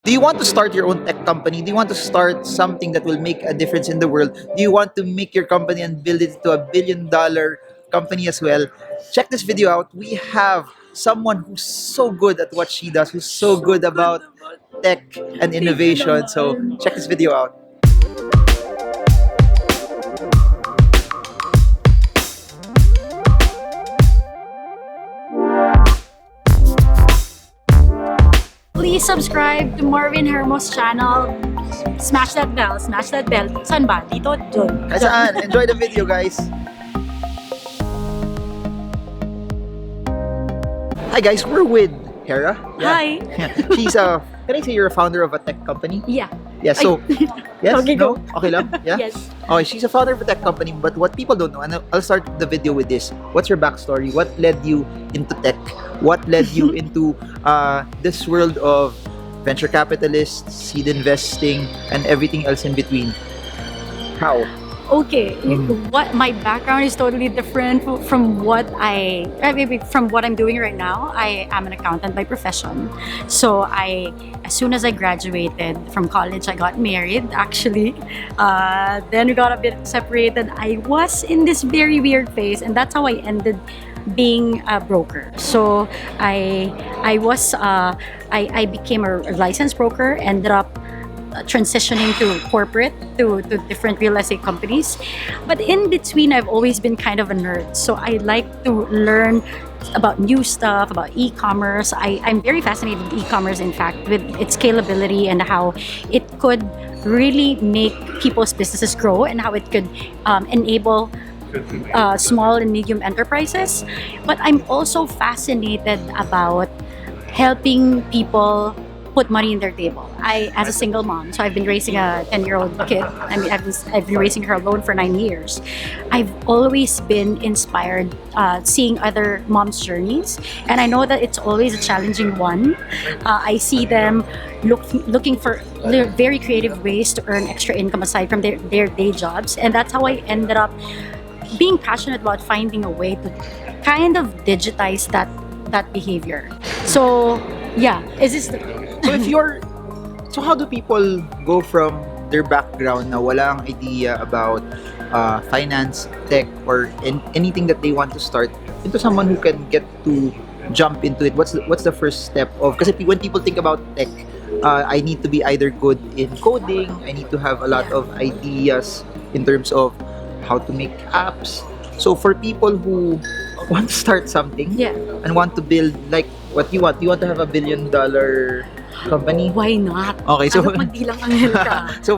Do you want to start your own tech company? Do you want to start something that will make a difference in the world? Do you want to make your company and build it to $1 billion company as well? Check this video out. We have someone who's so good at what she does, who's so good about tech and innovation. So check this video out. Please subscribe to Marvin Hermo's channel. Smash that bell. Smash that bell. Saan ba? Dito? Dun. Saan? Enjoy the video, guys. Hi guys, we're with Hera. Hi. Yeah. She's a, can I say you're a founder of a tech company? Yeah. Yeah, so, yes? Okay, no? go. Okay lang? Yeah? Yes. Okay, she's a founder of a tech company, but what people don't know, and I'll start the video with this. What's your backstory? What led you into tech? What led you into this world of venture capitalists, seed investing, and everything else in between? How? Okay. What my background is totally different from what from what I'm doing right now. I am an accountant by profession. So as soon as I graduated from college, I got married actually. Then we got a bit separated. I was in this very weird phase, and that's how I ended being a broker. So I became a licensed broker, ended up transitioning to corporate, to different real estate companies. But in between, I've always been kind of a nerd. So I like to learn about new stuff, about e-commerce. I'm very fascinated with e-commerce, in fact, with its scalability and how it could really make people's businesses grow and how it could enable small and medium enterprises. But I'm also fascinated about helping people put money in their table. As a single mom, so I've been raising a 10-year-old kid. I mean, I've been raising her alone for 9 years. I've always been inspired seeing other moms' journeys, and I know that it's always a challenging one. I see them looking for very creative ways to earn extra income aside from their day jobs, and that's how I ended up being passionate about finding a way to kind of digitize that behavior. So yeah, So how do people go from their background na walang idea about finance, tech, or anything that they want to start into someone who can get to jump into it? What's the first step of? Because when people think about tech, I need to be either good in coding, I need to have a lot of ideas in terms of how to make apps. So for people who want to start something and want to build like what you want to have $1 billion company. Why not? Okay, so magdilang anghel ka. so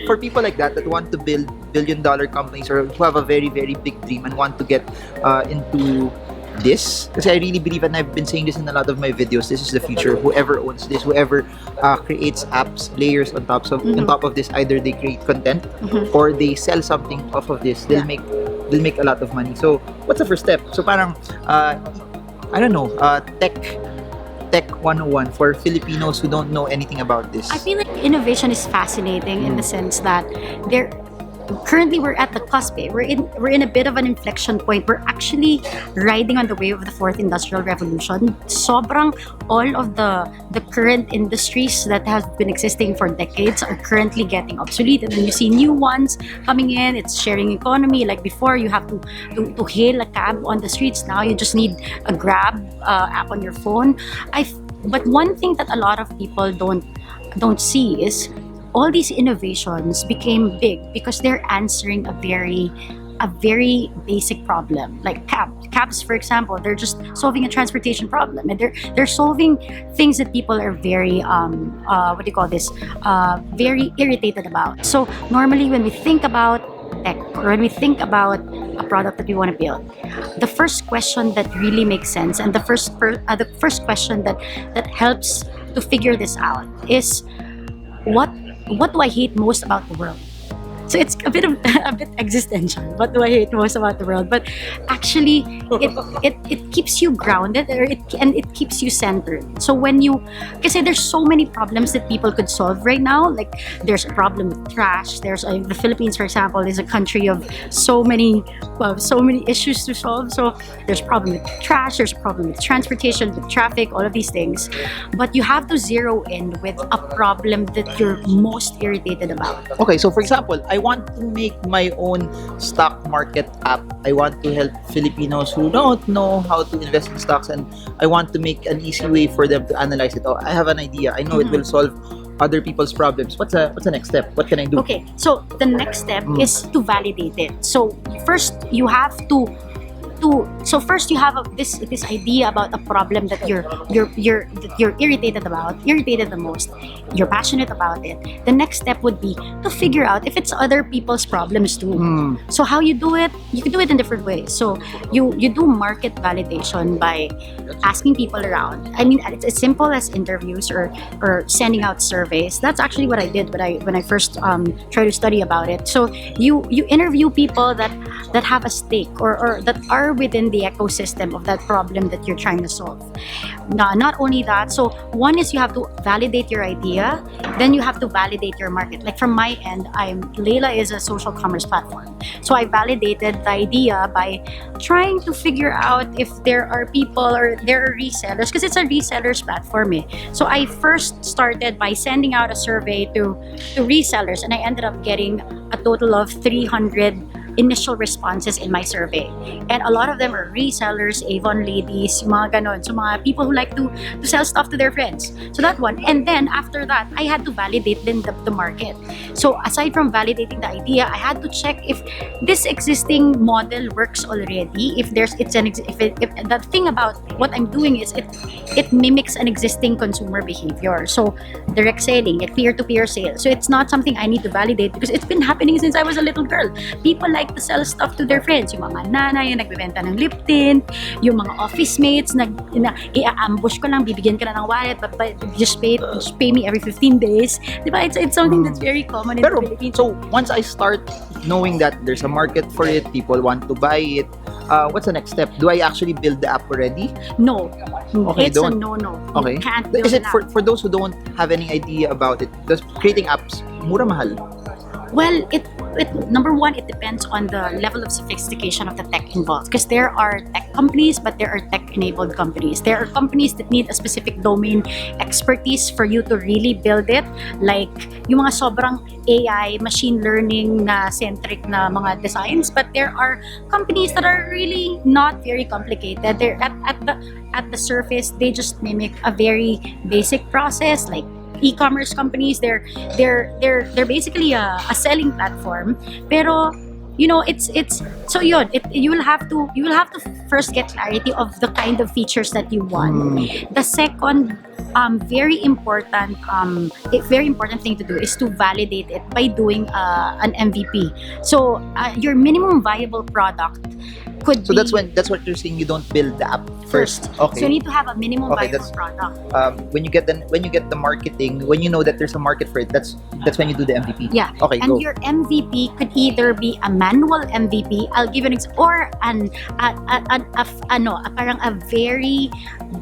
for people like that want to build $1 billion companies or who have a very very big dream and want to get into this, because I really believe, and I've been saying this in a lot of my videos, this is the future. Whoever owns this, whoever creates apps, layers on top of this, either they create content or they sell something off of this, they'll make a lot of money. So what's the first step? So parang I don't know, Tech 101 for Filipinos who don't know anything about this. I feel like innovation is fascinating in the sense that currently we're at the cusp. We're in a bit of an inflection point. We're actually riding on the wave of the fourth industrial revolution. Sobrang all of the current industries that have been existing for decades are currently getting obsolete, and then you see new ones coming in. It's sharing economy. Like before, you have to hail a cab on the streets. Now you just need a Grab app on your phone. But one thing that a lot of people don't see is all these innovations became big because they're answering a very basic problem. Like cabs, for example, they're just solving a transportation problem, and they're solving things that people are very very irritated about. So normally when we think about tech or when we think about a product that we want to build, the first question that really makes sense and the first question that helps to figure this out is what do I hate most about the world? So it's a bit of a bit existential. What do I hate most about the world? But actually, it keeps you grounded, and it keeps you centered. So when you, kasi there's so many problems that people could solve right now. Like there's a problem with trash. There's the Philippines, for example, is a country of so many issues to solve. So there's a problem with trash. There's a problem with transportation, with traffic, all of these things. But you have to zero in with a problem that you're most irritated about. Okay, so for example, I want to make my own stock market app. I want to help Filipinos who don't know how to invest in stocks, and I want to make an easy way for them to analyze it. Oh, I have an idea. I know it will solve other people's problems. What's the next step? What can I do? Okay, so the next step is to validate it. So first you have to first you have this idea about a problem that you're irritated the most. You're passionate about it. The next step would be to figure out if it's other people's problems too. So how you do it? You can do it in different ways. So you do market validation by asking people around. I mean, it's as simple as interviews or sending out surveys. That's actually what I did when I first tried to study about it. So you interview people that have a stake or that are within the ecosystem of that problem that you're trying to solve. Not only that, so one is you have to validate your idea, then you have to validate your market. Like from my end, Layla is a social commerce platform. So I validated the idea by trying to figure out if there are people or there are resellers, because it's a resellers platform. So I first started by sending out a survey to resellers, and I ended up getting a total of 300 initial responses in my survey. And a lot of them are resellers, Avon ladies, mga ganon. So mga people who like to sell stuff to their friends. So that one. And then after that, I had to validate then the market. So aside from validating the idea, I had to check if this existing model works already. If the thing about what I'm doing is it mimics an existing consumer behavior. So direct selling, peer-to-peer sales. So it's not something I need to validate because it's been happening since I was a little girl. People like to sell stuff to their friends. Yung mga nanay na nagbebenta ng lip tint, yung mga office mates na i-ambush ko lang, bibigyan ka na ng wallet, but just pay me every 15 days. Diba? It's something that's very common in the Philippines. So once I start knowing that there's a market for it, people want to buy it, what's the next step? Do I actually build the app already? No. Okay, it's don't. a no-no. Okay. You can't build Is it an app. for those who don't have any idea about it? Does creating apps mura mahal? Well, it number one, it depends on the level of sophistication of the tech involved. Because there are tech companies, but there are tech-enabled companies. There are companies that need a specific domain expertise for you to really build it. Like yung mga sobrang AI, machine learning na centric na mga designs. But there are companies that are really not very complicated. They're at the surface, they just mimic a very basic process, like e-commerce companies. They're basically a selling platform, pero you know it's so yun, you will have to first get clarity of the kind of features that you want. The second very important thing to do is to validate it by doing an MVP. So your minimum viable product could So be, that's what you're saying. You don't build the app first. Okay. so you need to have a minimum Okay, viable product. When you get the marketing, when you know that there's a market for it, that's when you do the MVP. Yeah. Okay, And go. your MVP could either be a manual MVP, I'll give an or parang a very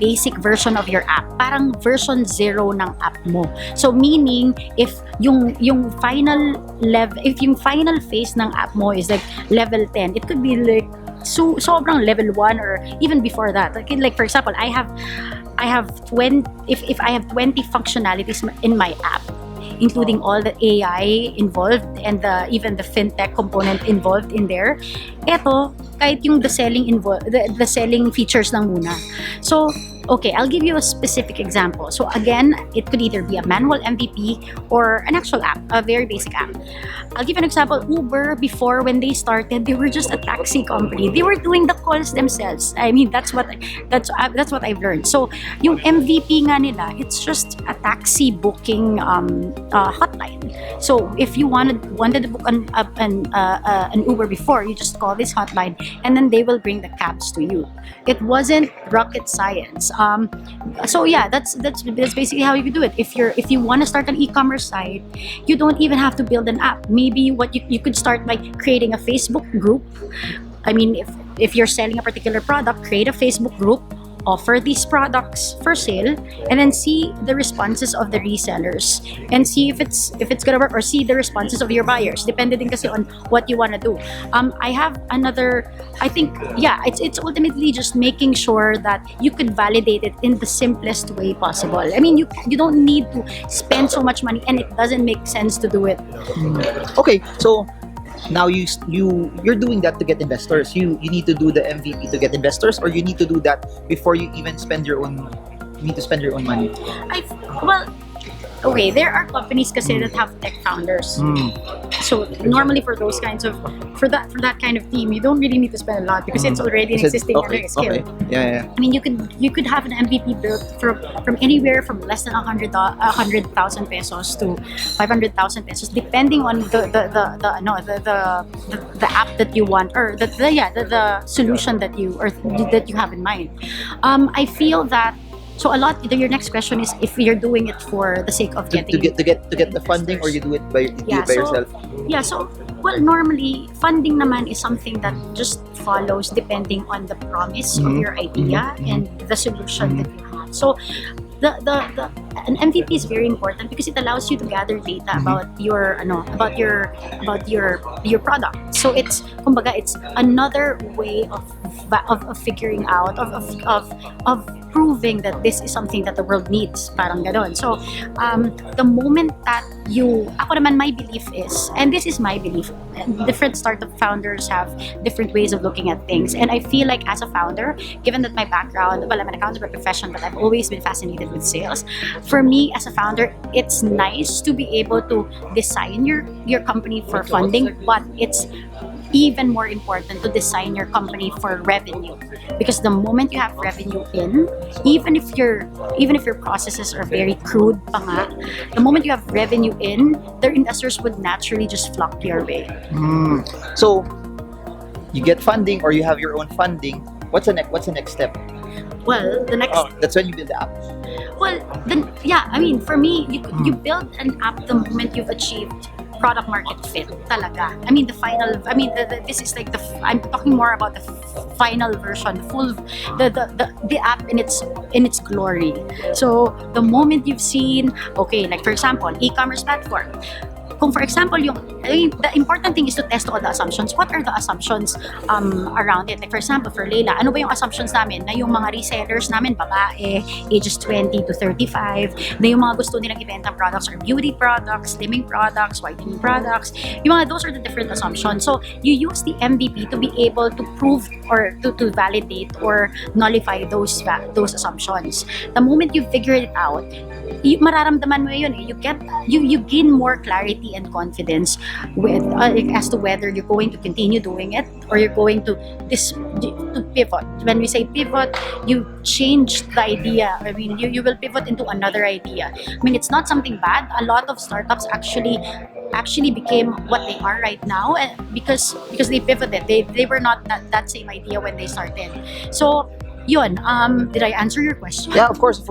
basic version of your app, parang version 0 ng app mo. So meaning if yung final phase ng app mo is like level 10, it could be like sobrang level 1 or even before that. Like for example, I have 20 if I have 20 functionalities in my app, including all the AI involved and even the fintech component involved in there. Eto, kahit yung the selling features lang muna. So, okay, I'll give you a specific example. So again, it could either be a manual MVP or an actual app, a very basic app. I'll give an example. Uber, before when they started, they were just a taxi company. They were doing the calls themselves. I mean, that's what I've learned. So, yung MVP nga nila, it's just a taxi booking hotline. So, if you wanted to book an Uber before, you just call this hotline, and then they will bring the cabs to you. It wasn't rocket science. So yeah, that's basically how you do it. If you want to start an e-commerce site, you don't even have to build an app. Maybe what you could start by creating a Facebook group. I mean, if you're selling a particular product, create a Facebook group, offer these products for sale, and then see the responses of the resellers and see if it's gonna work, or see the responses of your buyers. Depende din kasi on what you wanna do. I have another. I think it's ultimately just making sure that you could validate it in the simplest way possible. I mean, you don't need to spend so much money, and it doesn't make sense to do it. Okay, so now you're doing that to get investors. You need to do the MVP to get investors, or you need to do that before you even spend your own. You need to spend your own money. Okay, there are companies kasi that have tech founders. So normally for those kinds of for that kind of team, you don't really need to spend a lot because it's already an existing skill. Okay. Yeah. I mean, you could have an MVP built from anywhere from less than 100,000 pesos to 500,000 pesos, depending on the app that you want, or the solution that you have in mind. I feel that. So a lot. Your next question is if you're doing it for the sake of getting to get the funding, or you do it by yourself. Yeah. So normally funding naman is something that just follows depending on the promise of your idea and the solution that you have. So an MVP is very important because it allows you to gather data about your product. So it's another way of figuring out of proving that this is something that the world needs, parang ganon. So the moment that ako naman, my belief is, and this is my belief, different startup founders have different ways of looking at things, and I feel like as a founder, given that my background, well, I'm an accountant by profession, but I've always been fascinated with sales. For me as a founder, it's nice to be able to design your company for funding, but it's even more important to design your company for revenue, because the moment you have revenue in, even if your processes are very crude pa nga, the moment you have revenue in, their investors would naturally just flock your way. So you get funding, or you have your own funding. What's the next step? Well, the next that's when you build the app. Well, then I mean, for me, you build an app the moment you've achieved product market fit talaga. I mean, this is like I'm talking more about the final version, the app in its glory. So the moment you've seen, okay, like for example, e-commerce platform. Kung for example, the important thing is to test all the assumptions. What are the assumptions around it? Like for example, for Layla, ano ba yung assumptions namin? Na yung mga resellers namin, babae, ages 20 to 35, na yung mga gusto nilang ibenta products are beauty products, slimming products, whitening products. Yung mga, those are the different assumptions. So you use the MVP to be able to prove or to validate or nullify those assumptions. The moment you figure it out, mararamdaman mo yun. You gain more clarity and confidence with as to whether you're going to continue doing it or you're going to pivot. When we say pivot, you change the idea. I mean, you will pivot into another idea. I mean, it's not something bad. A lot of startups actually became what they are right now because they pivoted. They were not that same idea when they started. So yun, did I answer your question? Yeah, of course.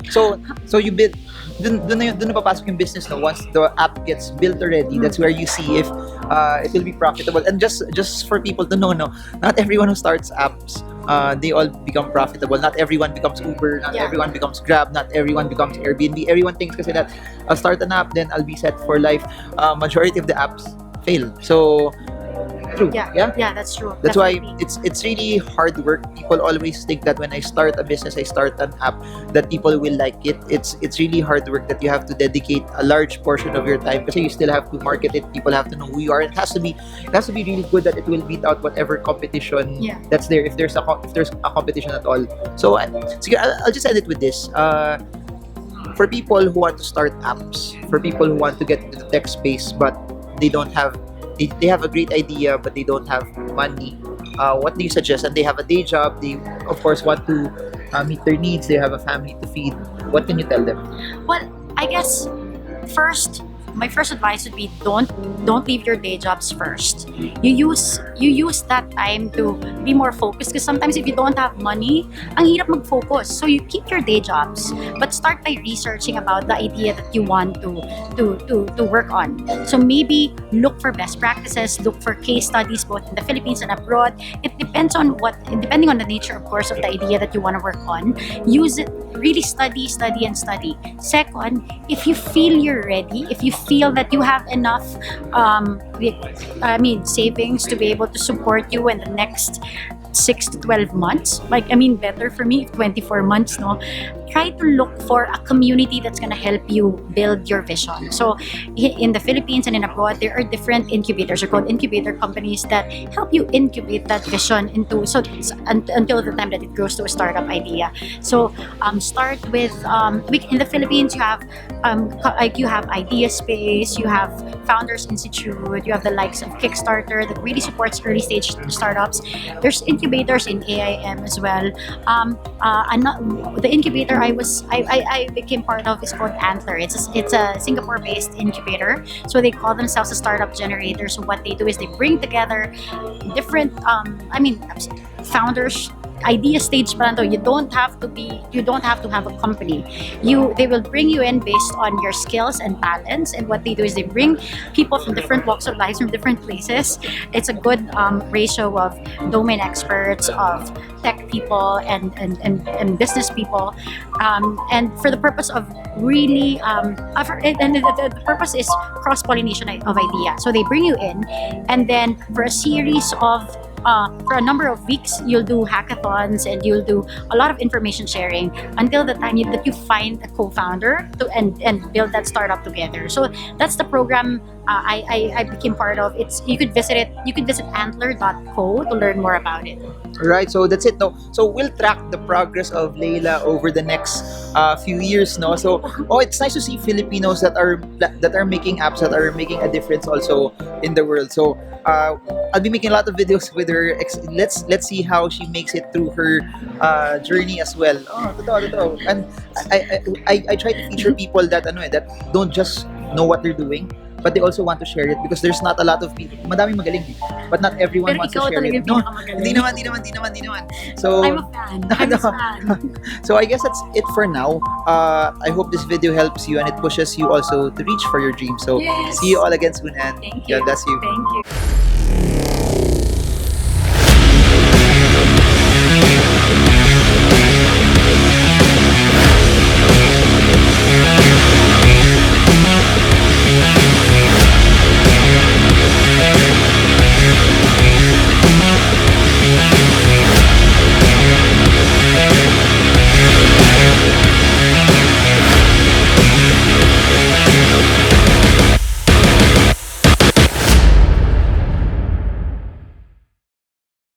So you build, dun na papasok yung business, no? Once the app gets built already, that's where you see if it will be profitable. And just for people to know, no, not everyone who starts apps, they all become profitable. Not everyone becomes Uber, not everyone becomes Grab, not everyone becomes Airbnb. Everyone thinks kasi that I'll start an app, then I'll be set for life. Majority of the apps fail. So true. Yeah, that's true. That's Definitely. why it's really hard work. People always think that when I start a business, I start an app, that people will like it. It's really hard work that you have to dedicate a large portion of your time, because you still have to market it. People have to know who you are. It has to be really good that it will beat out whatever competition that's there, if there's a competition at all. So I'll just end it with this. For people who want to start apps, for people who want to get into the tech space but they don't have they have a great idea but they don't have money, what do you suggest? And they have a day job, they of course want to meet their needs, they have a family to feed. What can you tell them? Well, I guess first, my first advice would be don't leave your day jobs first. You use that time to be more focused, because sometimes if you don't have money, ang hirap mag-focus. So you keep your day jobs, but start by researching about the idea that you want to work on. So maybe look for best practices, look for case studies both in the Philippines and abroad. It depends on depending on the nature, of course, of the idea that you want to work on. Use it, really study and study. Second, if you feel you're ready, if you feel that you have enough savings to be able to support you in the next 6 to 12 months, better for me 24 months, no? Try to look for a community that's going to help you build your vision. So in the Philippines and in abroad, there are different incubators, or called incubator companies, that help you incubate that vision until the time that it grows to a startup idea. So start with in the Philippines, you have Idea Space, you have Founders Institute, you have the likes of Kickstarter that really supports early stage startups. There's incubators in AIM as well. The incubator I became part of is called Antler. It's a Singapore-based incubator. So they call themselves a startup generator. So what they do is they bring together different founders. Idea stage pa lang to. You don't have to have a company. They will bring you in based on your skills and talents, and what they do is they bring people from different walks of life, from different places. It's a good ratio of domain experts, of tech people, and business people, and for the purpose of really the purpose is cross-pollination of ideas. So they bring you in, and then for a series of for a number of weeks, you'll do hackathons and you'll do a lot of information sharing until the time that you find a co-founder and build that startup together. So that's the program I became part of. You could visit antler.co to learn more about it. Right, so that's it, no? So we'll track the progress of Layla over the next few years, no? So it's nice to see Filipinos that are making apps that are making a difference also in the world. So I'll be making a lot of videos with her. Let's see how she makes it through her journey as well. Totoo. And I try to feature people that that don't just know what they're doing, but they also want to share it, because there's not a lot of people. Madaming magaling, but not everyone Pero wants to ikaw share talaga it. yung No, pinakamagaling. hindi naman. So I'm a fan. I'm a fan. So I guess that's it for now. I hope this video helps you and it pushes you also to reach for your dreams. So Yes. see you all again soon, and Thank you. God bless you. Thank you.